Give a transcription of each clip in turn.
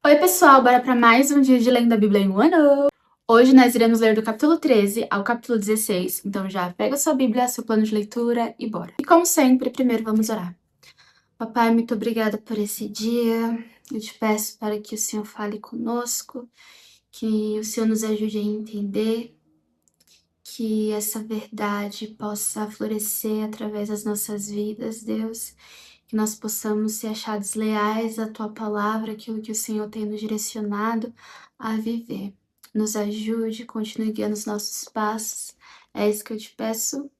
Oi, pessoal, bora para mais um dia de Lendo a Bíblia em um ano. Hoje nós iremos ler do capítulo 13 ao capítulo 16, então já pega sua Bíblia, seu plano de leitura e bora. E como sempre, primeiro vamos orar. Papai, muito obrigada por esse dia. Eu te peço para que o Senhor fale conosco, que o Senhor nos ajude a entender, que essa verdade possa florescer através das nossas vidas, Deus. Que nós possamos ser achados leais à Tua palavra, aquilo que o Senhor tem nos direcionado a viver. Nos ajude, continue guiando os nossos passos. É isso que eu te peço.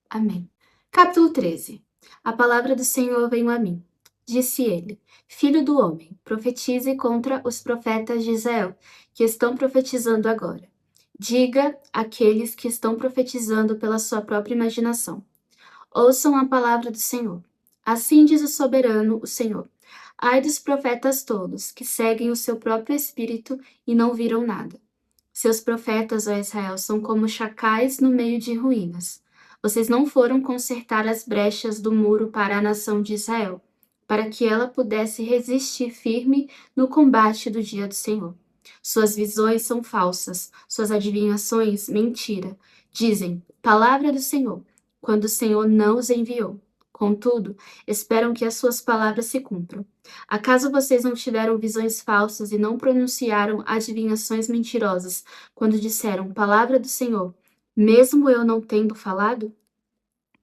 Amém. Capítulo 13. A palavra do Senhor veio a mim. Disse ele: Filho do homem, profetize contra os profetas de Israel, que estão profetizando agora. Diga àqueles que estão profetizando pela sua própria imaginação. Ouçam a palavra do Senhor. Assim diz o soberano, o Senhor. Ai dos profetas tolos, que seguem o seu próprio espírito e não viram nada. Seus profetas, ó Israel, são como chacais no meio de ruínas. Vocês não foram consertar as brechas do muro para a nação de Israel, para que ela pudesse resistir firme no combate do dia do Senhor. Suas visões são falsas, suas adivinhações, mentira. Dizem, palavra do Senhor, quando o Senhor não os enviou. Contudo, esperam que as suas palavras se cumpram. Acaso vocês não tiveram visões falsas e não pronunciaram adivinhações mentirosas quando disseram palavra do Senhor, mesmo eu não tendo falado?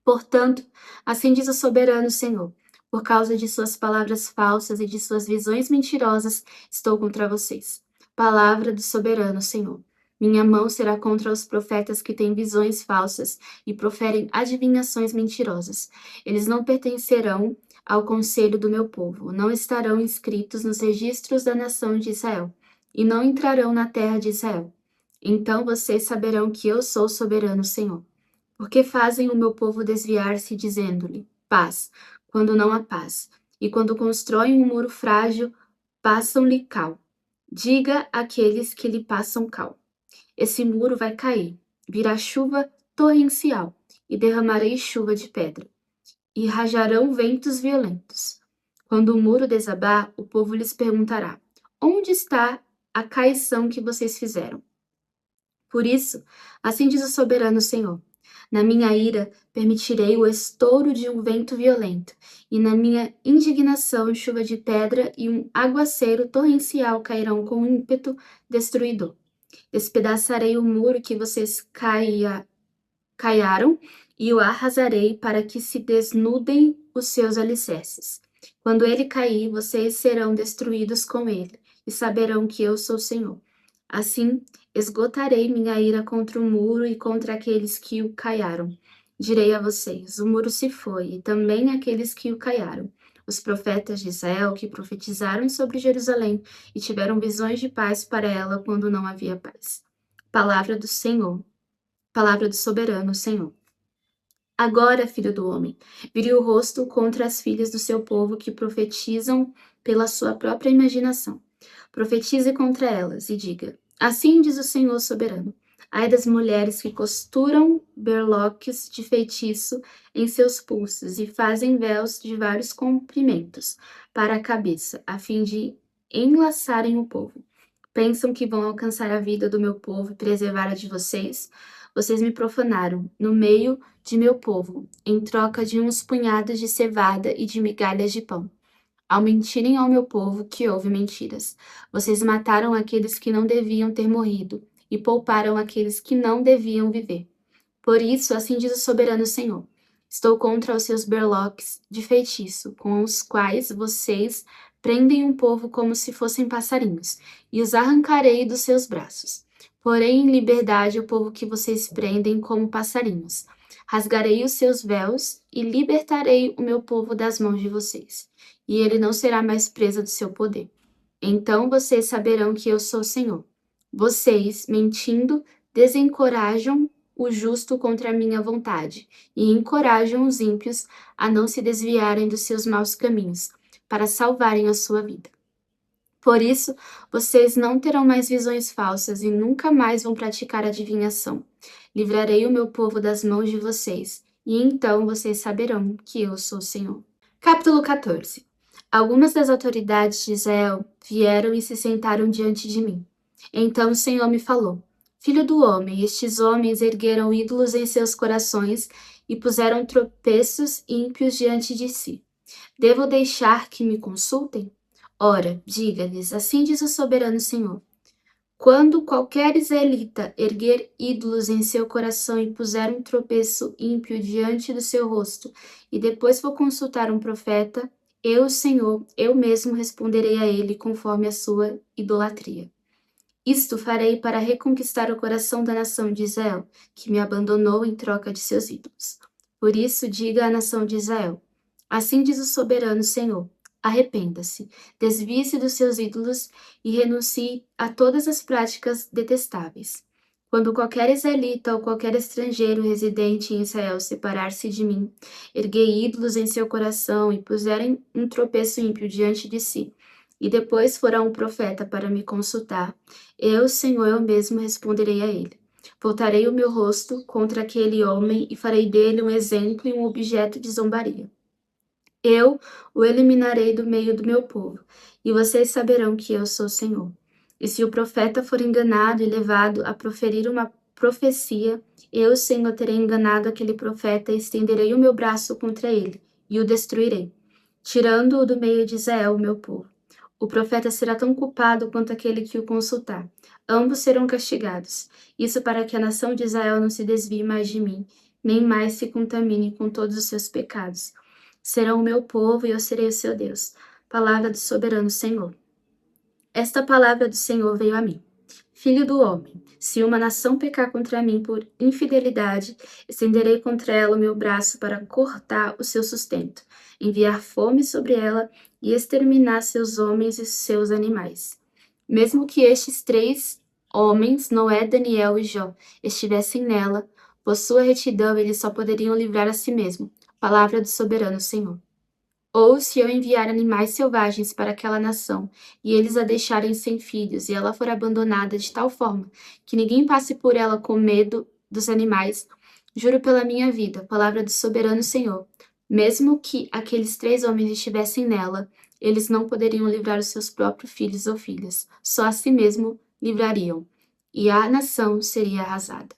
Portanto, assim diz o soberano Senhor, por causa de suas palavras falsas e de suas visões mentirosas, estou contra vocês. Palavra do soberano Senhor. Minha mão será contra os profetas que têm visões falsas e proferem adivinhações mentirosas. Eles não pertencerão ao conselho do meu povo, não estarão inscritos nos registros da nação de Israel, e não entrarão na terra de Israel. Então vocês saberão que eu sou o soberano Senhor. Porque fazem o meu povo desviar-se, dizendo-lhe paz, quando não há paz, e quando constroem um muro frágil, passam-lhe cal. Diga àqueles que lhe passam cal: esse muro vai cair, virá chuva torrencial, e derramarei chuva de pedra, e rajarão ventos violentos. Quando o muro desabar, o povo lhes perguntará: onde está a caição que vocês fizeram? Por isso, assim diz o soberano Senhor: na minha ira permitirei o estouro de um vento violento, e na minha indignação chuva de pedra e um aguaceiro torrencial cairão com ímpeto destruidor. Despedaçarei o muro que vocês caiaram e o arrasarei para que se desnudem os seus alicerces. Quando ele cair, vocês serão destruídos com ele, e saberão que eu sou o Senhor. Assim, esgotarei minha ira contra o muro e contra aqueles que o caiaram. Direi a vocês: o muro se foi, e também aqueles que o caiaram. Os profetas de Israel que profetizaram sobre Jerusalém e tiveram visões de paz para ela quando não havia paz. Palavra do Senhor. Palavra do soberano Senhor. Agora, filho do homem, vire o rosto contra as filhas do seu povo que profetizam pela sua própria imaginação. Profetize contra elas e diga: assim diz o Senhor soberano. Ai das mulheres que costuram berloques de feitiço em seus pulsos e fazem véus de vários comprimentos para a cabeça, a fim de enlaçarem o povo. Pensam que vão alcançar a vida do meu povo e preservar a de vocês? Vocês me profanaram no meio de meu povo, em troca de uns punhados de cevada e de migalhas de pão. Ao mentirem ao meu povo que houve mentiras, vocês mataram aqueles que não deviam ter morrido e pouparam aqueles que não deviam viver. Por isso, assim diz o soberano Senhor: estou contra os seus berloques de feitiço, com os quais vocês prendem um povo como se fossem passarinhos, e os arrancarei dos seus braços. Porém, em liberdade o povo que vocês prendem como passarinhos. Rasgarei os seus véus e libertarei o meu povo das mãos de vocês, e ele não será mais presa do seu poder. Então vocês saberão que eu sou o Senhor. Vocês, mentindo, desencorajam o justo contra a minha vontade, e encorajam os ímpios a não se desviarem dos seus maus caminhos, para salvarem a sua vida. Por isso, vocês não terão mais visões falsas e nunca mais vão praticar adivinhação. Livrarei o meu povo das mãos de vocês, e então vocês saberão que eu sou o Senhor. Capítulo 14. Algumas das autoridades de Israel vieram e se sentaram diante de mim. Então o Senhor me falou: Filho do homem, estes homens ergueram ídolos em seus corações e puseram tropeços ímpios diante de si. Devo deixar que me consultem? Ora, diga-lhes, assim diz o soberano Senhor. Quando qualquer israelita erguer ídolos em seu coração e puser um tropeço ímpio diante do seu rosto, e depois for consultar um profeta, eu, Senhor, eu mesmo responderei a ele conforme a sua idolatria. Isto farei para reconquistar o coração da nação de Israel, que me abandonou em troca de seus ídolos. Por isso, diga à nação de Israel: assim diz o soberano Senhor: arrependa-se, desvie-se dos seus ídolos e renuncie a todas as práticas detestáveis. Quando qualquer israelita ou qualquer estrangeiro residente em Israel separar-se de mim, erguer ídolos em seu coração e puserem um tropeço ímpio diante de si, e depois for a um profeta para me consultar, eu, Senhor, eu mesmo responderei a ele. Voltarei o meu rosto contra aquele homem e farei dele um exemplo e um objeto de zombaria. Eu o eliminarei do meio do meu povo, e vocês saberão que eu sou o Senhor. E se o profeta for enganado e levado a proferir uma profecia, eu, Senhor, terei enganado aquele profeta e estenderei o meu braço contra ele, e o destruirei, tirando-o do meio de Israel, o meu povo. O profeta será tão culpado quanto aquele que o consultar. Ambos serão castigados. Isso para que a nação de Israel não se desvie mais de mim, nem mais se contamine com todos os seus pecados. Serão o meu povo e eu serei o seu Deus. Palavra do soberano Senhor. Esta palavra do Senhor veio a mim. Filho do homem, se uma nação pecar contra mim por infidelidade, estenderei contra ela o meu braço para cortar o seu sustento, enviar fome sobre ela e exterminar seus homens e seus animais. Mesmo que estes 3 homens, Noé, Daniel e Jó, estivessem nela, por sua retidão eles só poderiam livrar a si mesmo. Palavra do soberano Senhor. Ou se eu enviar animais selvagens para aquela nação, e eles a deixarem sem filhos, e ela for abandonada de tal forma que ninguém passe por ela com medo dos animais, juro pela minha vida, palavra do soberano Senhor, mesmo que aqueles 3 homens estivessem nela, eles não poderiam livrar os seus próprios filhos ou filhas, só a si mesmo livrariam, e a nação seria arrasada.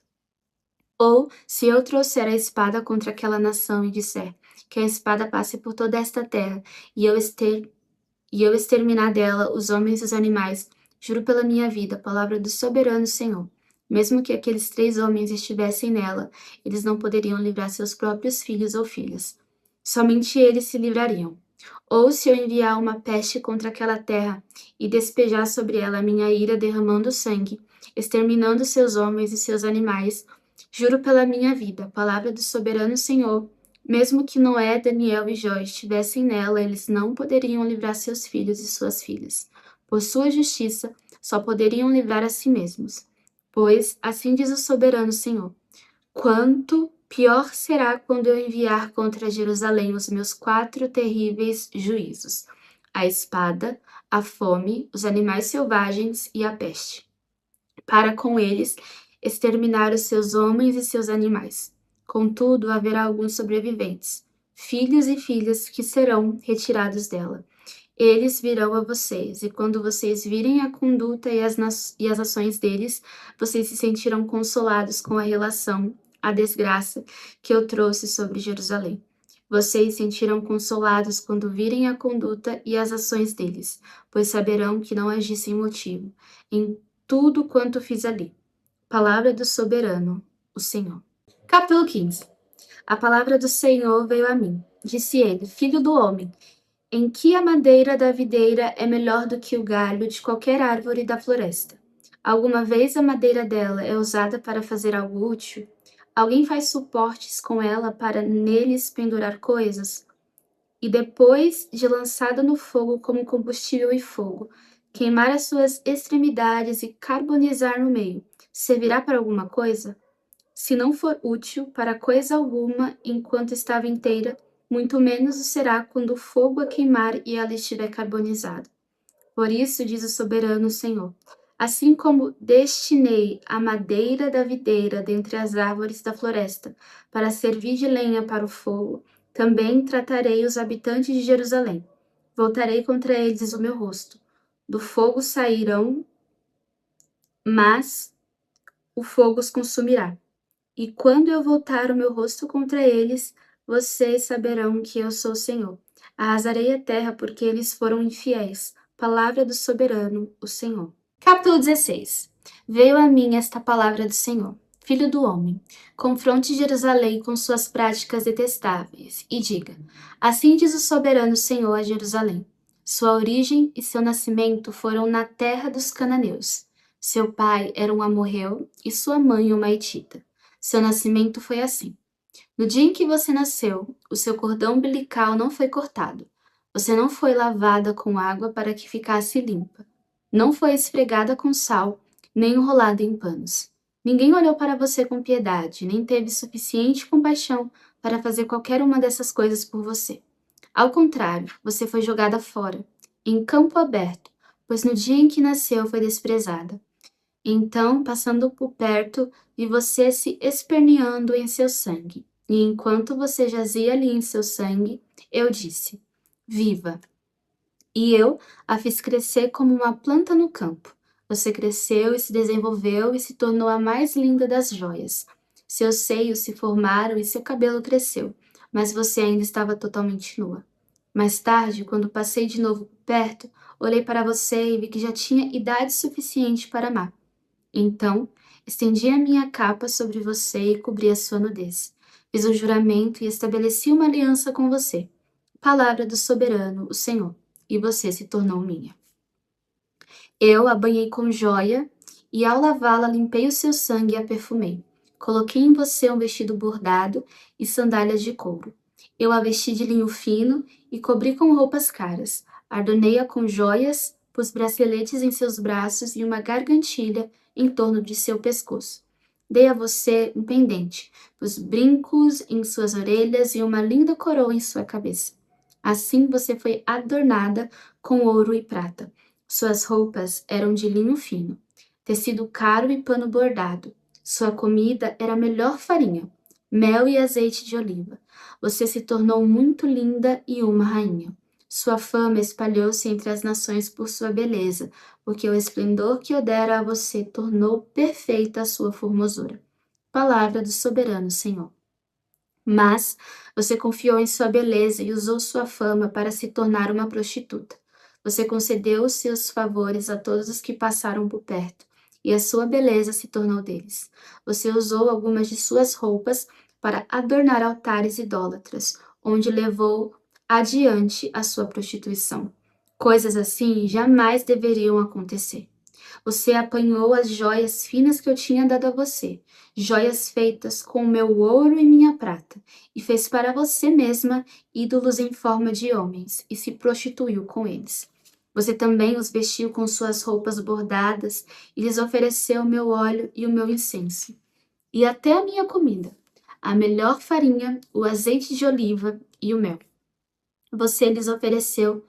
Ou, se eu trouxer a espada contra aquela nação e disser que a espada passe por toda esta terra e eu exterminar dela os homens e os animais, juro pela minha vida, palavra do soberano Senhor, mesmo que aqueles 3 homens estivessem nela, eles não poderiam livrar seus próprios filhos ou filhas. Somente eles se livrariam. Ou se eu enviar uma peste contra aquela terra e despejar sobre ela a minha ira derramando sangue, exterminando seus homens e seus animais, juro pela minha vida, palavra do soberano Senhor, mesmo que Noé, Daniel e Jó estivessem nela, eles não poderiam livrar seus filhos e suas filhas. Por sua justiça, só poderiam livrar a si mesmos. Pois, assim diz o soberano Senhor, quanto pior será quando eu enviar contra Jerusalém os meus 4 terríveis juízos: a espada, a fome, os animais selvagens e a peste, para com eles exterminar os seus homens e seus animais. Contudo, haverá alguns sobreviventes, filhos e filhas que serão retirados dela. Eles virão a vocês, e quando vocês virem a conduta e as ações deles, vocês se sentirão consolados com a relação, a desgraça que eu trouxe sobre Jerusalém. Vocês sentirão consolados quando virem a conduta e as ações deles, pois saberão que não agi sem motivo em tudo quanto fiz ali. Palavra do soberano, o Senhor. Capítulo 15. A palavra do Senhor veio a mim. Disse ele: Filho do homem, em que a madeira da videira é melhor do que o galho de qualquer árvore da floresta? Alguma vez a madeira dela é usada para fazer algo útil? Alguém faz suportes com ela para neles pendurar coisas? E depois de lançada no fogo como combustível e fogo, queimar as suas extremidades e carbonizar no meio, servirá para alguma coisa? Se não for útil para coisa alguma enquanto estava inteira, muito menos o será quando o fogo a queimar e ela estiver carbonizada. Por isso, diz o soberano Senhor, assim como destinei a madeira da videira dentre as árvores da floresta, para servir de lenha para o fogo, também tratarei os habitantes de Jerusalém. Voltarei contra eles o meu rosto. Do fogo sairão, mas o fogo os consumirá. E quando eu voltar o meu rosto contra eles, vocês saberão que eu sou o Senhor. Arrasarei a terra porque eles foram infiéis. Palavra do soberano, o Senhor. Capítulo 16. Veio a mim esta palavra do Senhor. Filho do homem, confronte Jerusalém com suas práticas detestáveis e diga: assim diz o soberano Senhor a Jerusalém. Sua origem e seu nascimento foram na terra dos cananeus. Seu pai era um amorreu e sua mãe uma hitita. Seu nascimento foi assim. No dia em que você nasceu, o seu cordão umbilical não foi cortado. Você não foi lavada com água para que ficasse limpa. Não foi esfregada com sal, nem enrolada em panos. Ninguém olhou para você com piedade, nem teve suficiente compaixão para fazer qualquer uma dessas coisas por você. Ao contrário, você foi jogada fora, em campo aberto, pois no dia em que nasceu foi desprezada. Então, passando por perto, vi você se esperneando em seu sangue. E enquanto você jazia ali em seu sangue, eu disse: viva! E eu a fiz crescer como uma planta no campo. Você cresceu e se desenvolveu e se tornou a mais linda das joias. Seus seios se formaram e seu cabelo cresceu, mas você ainda estava totalmente nua. Mais tarde, quando passei de novo por perto, olhei para você e vi que já tinha idade suficiente para amar. Então, estendi a minha capa sobre você e cobri a sua nudez. Fiz um juramento e estabeleci uma aliança com você. Palavra do soberano, o Senhor, e você se tornou minha. Eu a banhei com joia e ao lavá-la limpei o seu sangue e a perfumei. Coloquei em você um vestido bordado e sandálias de couro. Eu a vesti de linho fino e cobri com roupas caras. Adornei-a com joias, pus braceletes em seus braços e uma gargantilha em torno de seu pescoço. Dei a você um pendente, pus brincos em suas orelhas e uma linda coroa em sua cabeça. Assim você foi adornada com ouro e prata. Suas roupas eram de linho fino, tecido caro e pano bordado. Sua comida era a melhor farinha, mel e azeite de oliva. Você se tornou muito linda e uma rainha. Sua fama espalhou-se entre as nações por sua beleza, porque o esplendor que eu dera a você tornou perfeita a sua formosura. Palavra do soberano Senhor. Mas você confiou em sua beleza e usou sua fama para se tornar uma prostituta. Você concedeu os seus favores a todos os que passaram por perto, e a sua beleza se tornou deles. Você usou algumas de suas roupas para adornar altares idólatras, onde levou adiante a sua prostituição. Coisas assim jamais deveriam acontecer. Você apanhou as joias finas que eu tinha dado a você, joias feitas com o meu ouro e minha prata, e fez para você mesma ídolos em forma de homens, e se prostituiu com eles. Você também os vestiu com suas roupas bordadas e lhes ofereceu o meu óleo e o meu incenso, e até a minha comida, a melhor farinha, o azeite de oliva e o mel. Você lhes ofereceu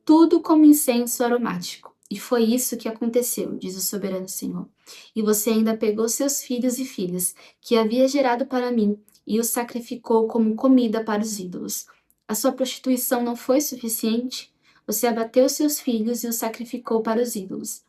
tudo como incenso aromático. E foi isso que aconteceu, diz o soberano Senhor. E você ainda pegou seus filhos e filhas, que havia gerado para mim, e os sacrificou como comida para os ídolos. A sua prostituição não foi suficiente? Você abateu seus filhos e os sacrificou para os ídolos.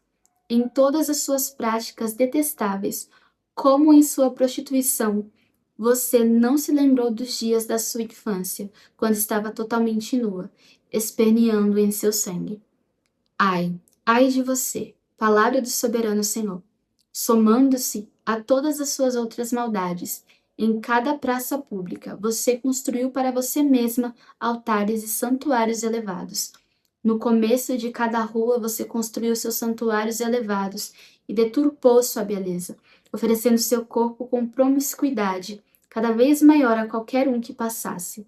Em todas as suas práticas detestáveis, como em sua prostituição, você não se lembrou dos dias da sua infância, quando estava totalmente nua, esperneando em seu sangue. Ai, ai de você, palavra do soberano Senhor, somando-se a todas as suas outras maldades. Em cada praça pública, você construiu para você mesma altares e santuários elevados. No começo de cada rua, você construiu seus santuários elevados e deturpou sua beleza, oferecendo seu corpo com promiscuidade, cada vez maior a qualquer um que passasse.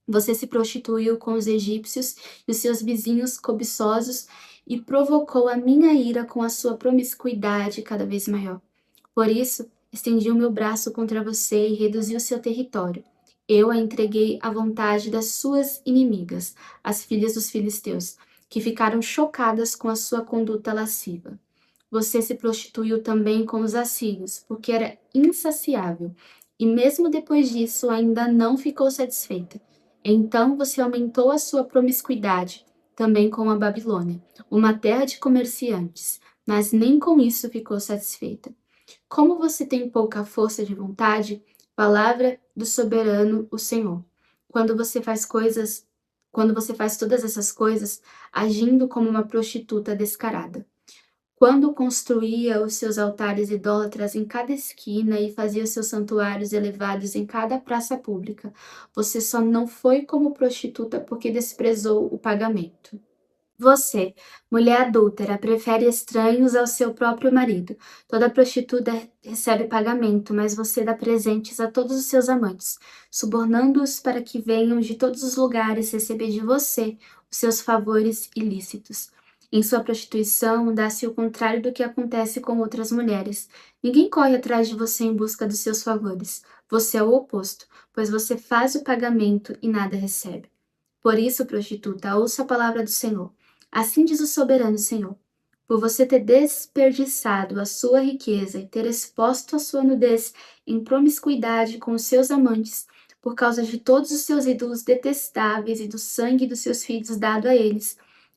Você se prostituiu com os egípcios e os seus vizinhos cobiçosos e provocou a minha ira com a sua promiscuidade cada vez maior. Por isso, estendi o meu braço contra você e reduzi o seu território. Eu a entreguei à vontade das suas inimigas, as filhas dos filisteus, que ficaram chocadas com a sua conduta lasciva. Você se prostituiu também com os assírios, porque era insaciável, e mesmo depois disso ainda não ficou satisfeita. Então você aumentou a sua promiscuidade, também como a Babilônia, uma terra de comerciantes, mas nem com isso ficou satisfeita. Como você tem pouca força de vontade, palavra do soberano, o Senhor. Quando você faz coisas, quando você faz todas essas coisas, agindo como uma prostituta descarada. Quando construía os seus altares idólatras em cada esquina e fazia os seus santuários elevados em cada praça pública, você só não foi como prostituta porque desprezou o pagamento. Você, mulher adúltera, prefere estranhos ao seu próprio marido. Toda prostituta recebe pagamento, mas você dá presentes a todos os seus amantes, subornando-os para que venham de todos os lugares receber de você os seus favores ilícitos. Em sua prostituição, dá-se o contrário do que acontece com outras mulheres. Ninguém corre atrás de você em busca dos seus favores. Você é o oposto, pois você faz o pagamento e nada recebe. Por isso, prostituta, ouça a palavra do Senhor. Assim diz o soberano Senhor: por você ter desperdiçado a sua riqueza e ter exposto a sua nudez em promiscuidade com os seus amantes, por causa de todos os seus ídolos detestáveis e do sangue dos seus filhos dado a eles,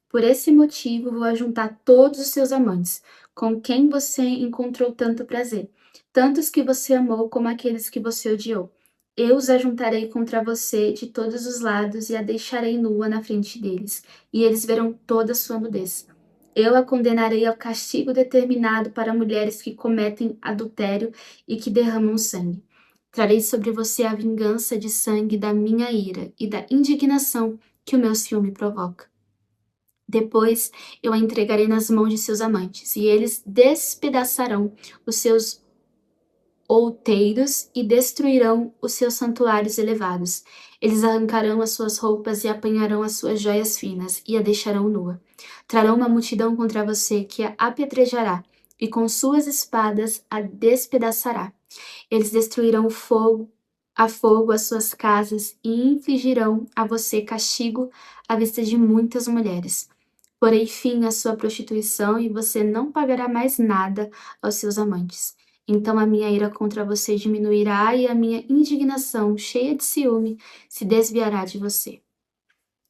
por esse motivo vou ajuntar todos os seus amantes, com quem você encontrou tanto prazer, tantos que você amou como aqueles que você odiou. Eu os ajuntarei contra você de todos os lados e a deixarei nua na frente deles, e eles verão toda a sua nudez. Eu a condenarei ao castigo determinado para mulheres que cometem adultério e que derramam sangue. Trarei sobre você a vingança de sangue da minha ira e da indignação que o meu ciúme provoca. Depois eu a entregarei nas mãos de seus amantes, e eles despedaçarão os seus outeiros e destruirão os seus santuários elevados. Eles arrancarão as suas roupas e apanharão as suas joias finas e a deixarão nua. Trarão uma multidão contra você que a apedrejará e com suas espadas a despedaçará. Eles destruirão a fogo as suas casas e infligirão a você castigo à vista de muitas mulheres. Porei fim à sua prostituição e você não pagará mais nada aos seus amantes. Então a minha ira contra você diminuirá e a minha indignação, cheia de ciúme, se desviará de você.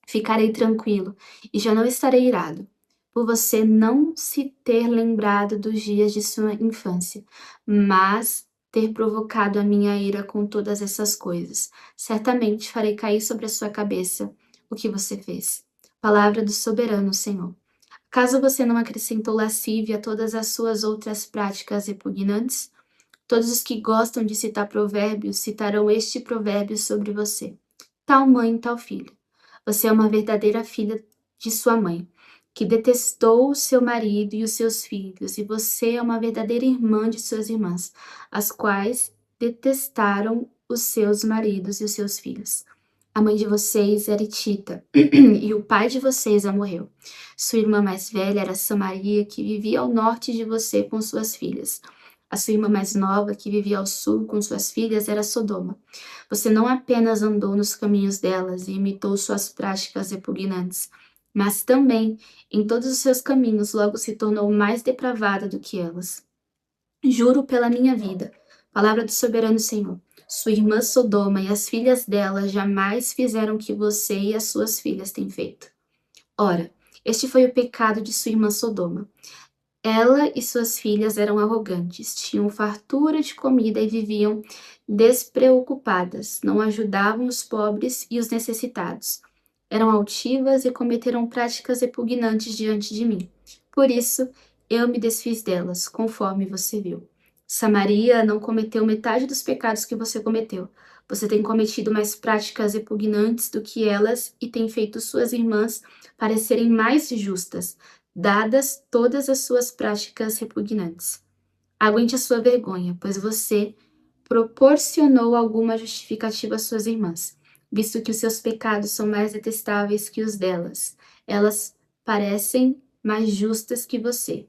Ficarei tranquilo e já não estarei irado, por você não se ter lembrado dos dias de sua infância, mas ter provocado a minha ira com todas essas coisas. Certamente farei cair sobre a sua cabeça o que você fez. Palavra do soberano Senhor. Caso você não acrescentou lascívia a todas as suas outras práticas repugnantes, todos os que gostam de citar provérbios citarão este provérbio sobre você. Tal mãe, tal filho. Você é uma verdadeira filha de sua mãe, que detestou o seu marido e os seus filhos, e você é uma verdadeira irmã de suas irmãs, as quais detestaram os seus maridos e os seus filhos. A mãe de vocês era Hitita, e o pai de vocês a morreu. Sua irmã mais velha era Samaria, que vivia ao norte de você com suas filhas. A sua irmã mais nova, que vivia ao sul com suas filhas, era Sodoma. Você não apenas andou nos caminhos delas e imitou suas práticas repugnantes, mas também, em todos os seus caminhos, logo se tornou mais depravada do que elas. Juro pela minha vida, palavra do soberano Senhor, sua irmã Sodoma e as filhas dela jamais fizeram o que você e as suas filhas têm feito. Ora, este foi o pecado de sua irmã Sodoma. Ela e suas filhas eram arrogantes, tinham fartura de comida e viviam despreocupadas, não ajudavam os pobres e os necessitados. Eram altivas e cometeram práticas repugnantes diante de mim. Por isso, eu me desfiz delas, conforme você viu. Samaria não cometeu metade dos pecados que você cometeu. Você tem cometido mais práticas repugnantes do que elas e tem feito suas irmãs parecerem mais justas, dadas todas as suas práticas repugnantes. Aguente a sua vergonha, pois você proporcionou alguma justificativa às suas irmãs, visto que os seus pecados são mais detestáveis que os delas. Elas parecem mais justas que você.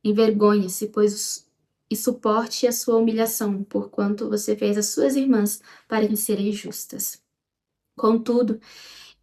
Envergonhe-se, e suporte a sua humilhação, porquanto você fez as suas irmãs parecerem justas. Contudo,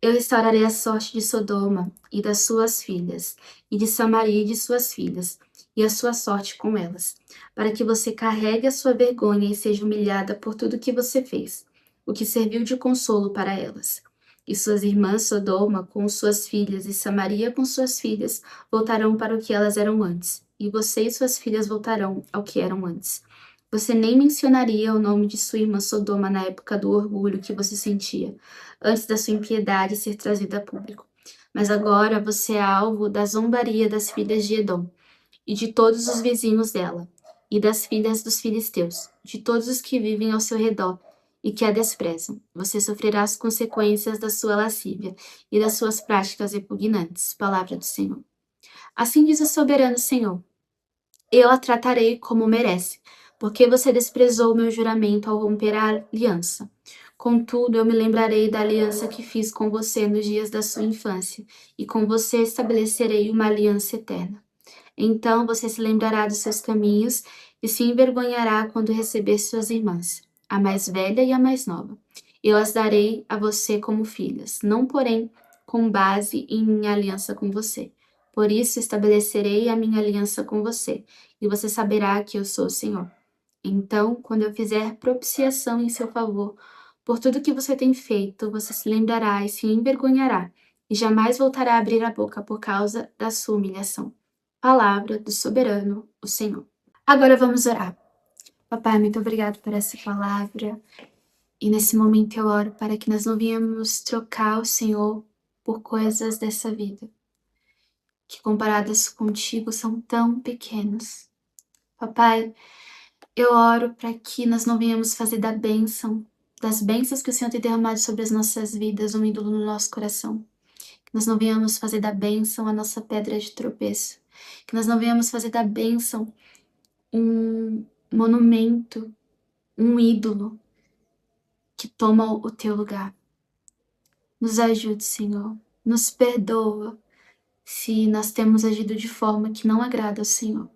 eu restaurarei a sorte de Sodoma e das suas filhas, e de Samaria e de suas filhas, e a sua sorte com elas, para que você carregue a sua vergonha e seja humilhada por tudo que você fez, o que serviu de consolo para elas. E suas irmãs Sodoma com suas filhas e Samaria com suas filhas voltarão para o que elas eram antes, e você e suas filhas voltarão ao que eram antes. Você nem mencionaria o nome de sua irmã Sodoma na época do orgulho que você sentia, antes da sua impiedade ser trazida a público. Mas agora você é alvo da zombaria das filhas de Edom, e de todos os vizinhos dela, e das filhas dos filisteus, de todos os que vivem ao seu redor, e que a desprezam. Você sofrerá as consequências da sua lascívia e das suas práticas repugnantes. Palavra do Senhor. Assim diz o soberano Senhor: eu a tratarei como merece, porque você desprezou o meu juramento ao romper a aliança. Contudo, eu me lembrarei da aliança que fiz com você nos dias da sua infância, e com você estabelecerei uma aliança eterna. Então você se lembrará dos seus caminhos e se envergonhará quando receber suas irmãs, a mais velha e a mais nova. Eu as darei a você como filhas, não porém com base em minha aliança com você. Por isso estabelecerei a minha aliança com você, e você saberá que eu sou o Senhor. Então, quando eu fizer propiciação em seu favor, por tudo que você tem feito, você se lembrará e se envergonhará, e jamais voltará a abrir a boca por causa da sua humilhação. Palavra do soberano, o Senhor. Agora vamos orar. Papai, muito obrigado por essa palavra. E nesse momento eu oro para que nós não venhamos trocar o Senhor por coisas dessa vida, que comparadas contigo são tão pequenas. Papai, eu oro para que nós não venhamos fazer das bênçãos que o Senhor tem derramado sobre as nossas vidas, um ídolo no nosso coração. Que nós não venhamos fazer da bênção a nossa pedra de tropeço. Que nós não venhamos fazer da bênção um monumento, um ídolo que toma o teu lugar. Nos ajude, Senhor. Nos perdoa se nós temos agido de forma que não agrada ao Senhor.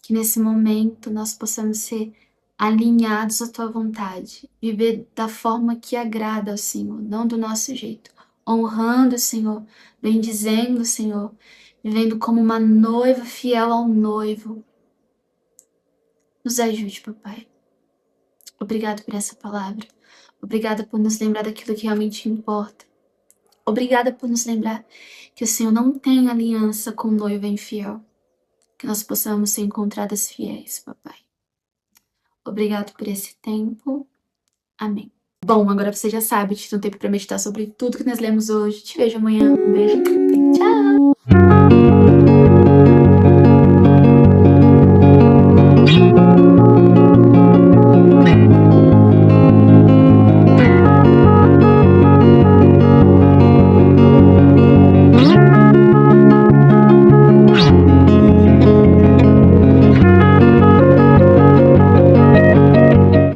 Que nesse momento nós possamos ser alinhados à tua vontade, viver da forma que agrada ao Senhor, não do nosso jeito, honrando o Senhor, bendizendo o Senhor, vivendo como uma noiva fiel ao noivo. Nos ajude, papai. Obrigado por essa palavra. Obrigada por nos lembrar daquilo que realmente importa. Obrigada por nos lembrar que o Senhor não tem aliança com noiva infiel. Que nós possamos ser encontradas fiéis, papai. Obrigado por esse tempo. Amém. Bom, agora você já sabe, te dá um tempo para meditar sobre tudo que nós lemos hoje. Te vejo amanhã. Um beijo. Tchau!